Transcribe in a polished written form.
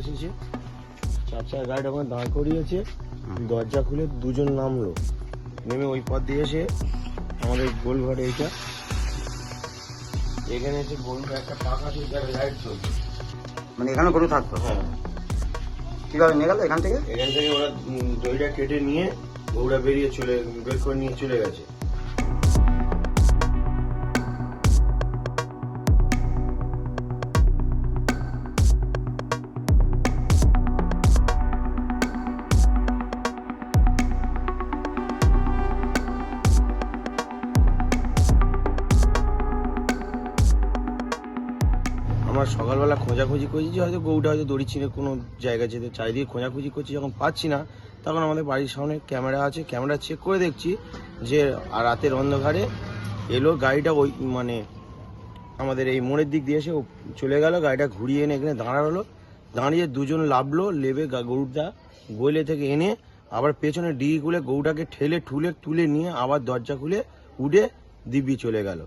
এসেছে, 4 চাকার গাড়িটা ওখানে দাঁড় করিয়েছে, দরজা খুলে দুজন নামলো, নেমে ওই পথ দিয়ে এসে আমাদের গোলঘরে এইটা এখানে এসে গোলঘর একটা পাখা দিয়ে লাইট চলছে, মানে এখানে গরু থাকতো। হ্যাঁ কিভাবে নিয়ে গেল এখান থেকে? এখান থেকে ওরা দড়িটা কেটে নিয়ে গরুটা বের করে নিয়ে চলে গেছে। আমার সকালবেলা খোঁজাখুঁজি করছি যে হয়তো গরুটা হয়তো দড়ি ছিঁড়ে কোনো জায়গায় যেতে, চারিদিকে খোঁজাখুঁজি করছি, যখন পাচ্ছি না তখন আমাদের বাড়ির সামনে ক্যামেরা আছে, ক্যামেরা চেক করে দেখছি যে রাতের অন্ধকারে এলো গাড়িটা, ওই মানে আমাদের এই মোড়ের দিক দিয়ে এসে ও চলে গেল, গাড়িটা ঘুরিয়ে এনে এখানে দাঁড়ালো, দাঁড়িয়ে দুজন লাভলো, লেবে গরুটা গোলে থেকে এনে আবার পেছনে ডিগি খুলে গরুটাকে ঠেলে তুলে নিয়ে আবার দরজা খুলে উঠে দিব্যি চলে গেল।